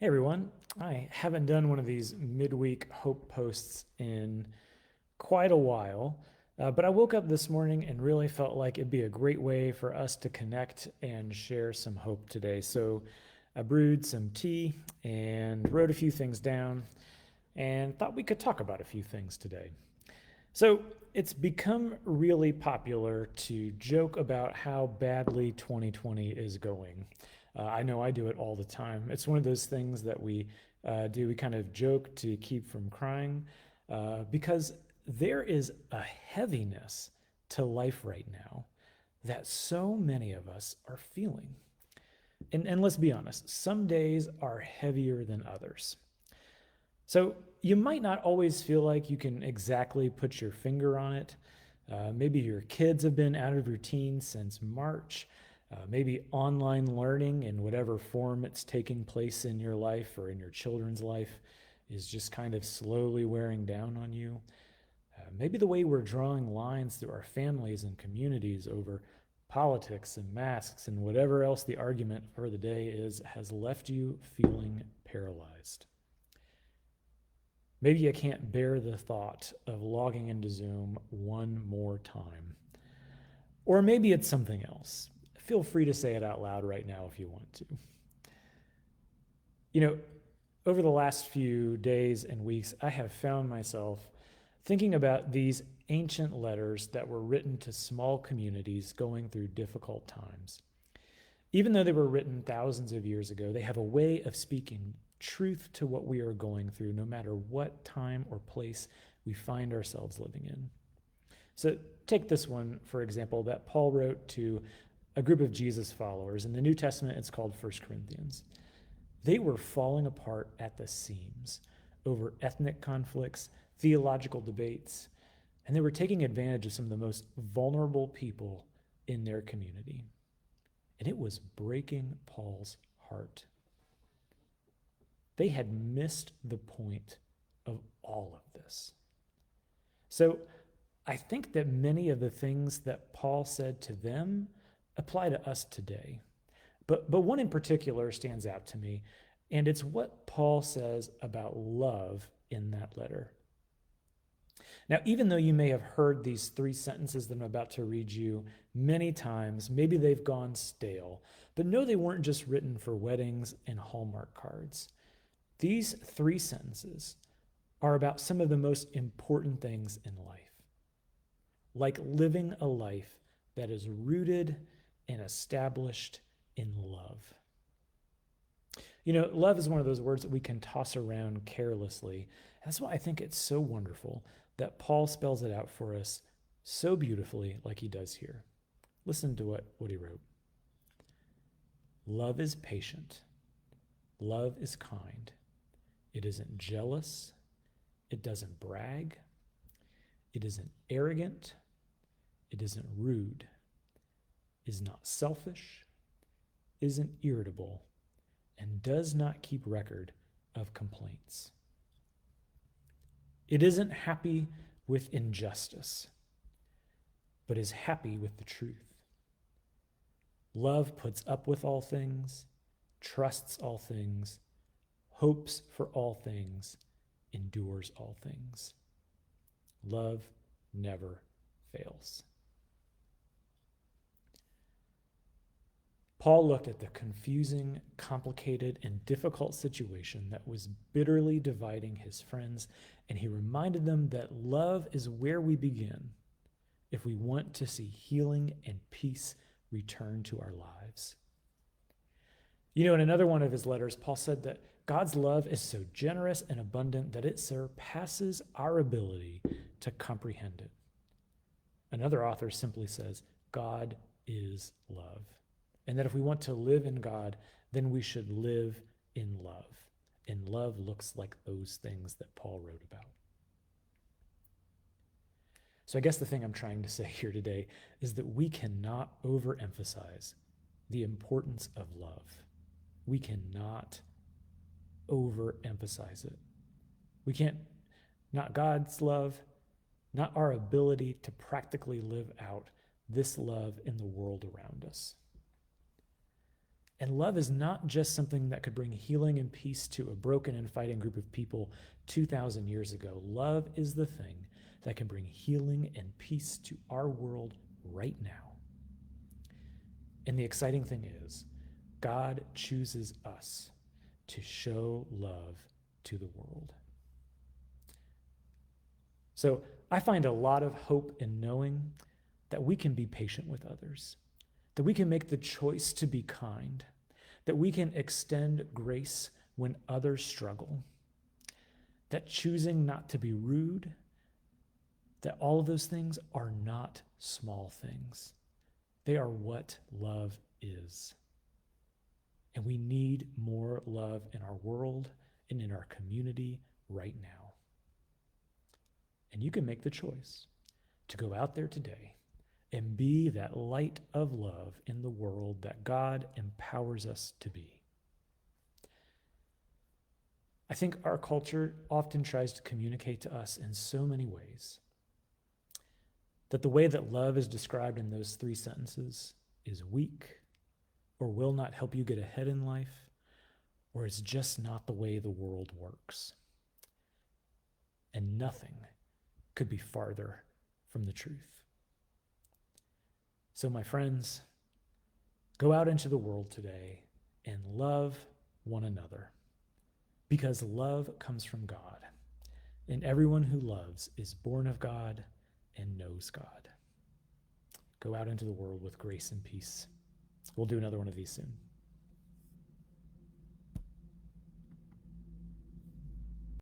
Hey everyone, I haven't done one of these midweek hope posts in quite a while, but I woke up this morning and really felt like it'd be a great way for us to connect and share some hope today. So I brewed some tea and wrote a few things down and thought we could talk about a few things today. So it's become really popular to joke about how badly 2020 is going. I know I do it all the time. It's one of those things that we do. We kind of joke to keep from crying because there is a heaviness to life right now that so many of us are feeling. And let's be honest, some days are heavier than others. So you might not always feel like you can exactly put your finger on it. Maybe your kids have been out of routine since March. Maybe online learning in whatever form it's taking place in your life or in your children's life is just kind of slowly wearing down on you. Maybe the way we're drawing lines through our families and communities over politics and masks and whatever else the argument for the day is has left you feeling paralyzed. Maybe you can't bear the thought of logging into Zoom one more time. Or maybe it's something else. Feel free to say it out loud right now if you want to. You know, over the last few days and weeks, I have found myself thinking about these ancient letters that were written to small communities going through difficult times. Even though they were written thousands of years ago, they have a way of speaking truth to what we are going through, no matter what time or place we find ourselves living in. So, take this one, for example, that Paul wrote to a group of Jesus followers. In the New Testament, it's called 1 Corinthians. They were falling apart at the seams over ethnic conflicts, theological debates, and they were taking advantage of some of the most vulnerable people in their community. And it was breaking Paul's heart. They had missed the point of all of this. So I think that many of the things that Paul said to them apply to us today. But one in particular stands out to me, and it's what Paul says about love in that letter. Now, even though you may have heard these three sentences that I'm about to read you many times, maybe they've gone stale, but know they weren't just written for weddings and Hallmark cards. These three sentences are about some of the most important things in life, like living a life that is rooted and established in love. You know, love is one of those words that we can toss around carelessly. That's why I think it's so wonderful that Paul spells it out for us so beautifully, like he does here. Listen to what he wrote. Love is patient. Love is kind. It isn't jealous. It doesn't brag. It isn't arrogant. It isn't rude. Is not selfish. Isn't irritable. And does not keep record of complaints. It isn't happy with injustice, but is happy with the truth. Love puts up with all things, trusts all things, hopes for all things, endures all things. Love never fails. Paul looked at the confusing, complicated, and difficult situation that was bitterly dividing his friends, and he reminded them that love is where we begin if we want to see healing and peace return to our lives. You know, in another one of his letters, Paul said that God's love is so generous and abundant that it surpasses our ability to comprehend it. Another author simply says, God is love. And that if we want to live in God, then we should live in love. And love looks like those things that Paul wrote about. So I guess the thing I'm trying to say here today is that we cannot overemphasize the importance of love. We cannot overemphasize it. We can't, not God's love, not our ability to practically live out this love in the world around us. And love is not just something that could bring healing and peace to a broken and fighting group of people 2,000 years ago. Love is the thing that can bring healing and peace to our world right now. And the exciting thing is, God chooses us to show love to the world. So I find a lot of hope in knowing that we can be patient with others, that we can make the choice to be kind, that we can extend grace when others struggle, that choosing not to be rude, that all of those things are not small things. They are what love is. And we need more love in our world and in our community right now. And you can make the choice to go out there today and be that light of love in the world that God empowers us to be. I think our culture often tries to communicate to us in so many ways that the way that love is described in those 3 sentences is weak, or will not help you get ahead in life, or it's just not the way the world works. And nothing could be farther from the truth. So, my friends, go out into the world today and love one another, because love comes from God, and everyone who loves is born of God and knows God. Go out into the world with grace and peace. We'll do another one of these soon.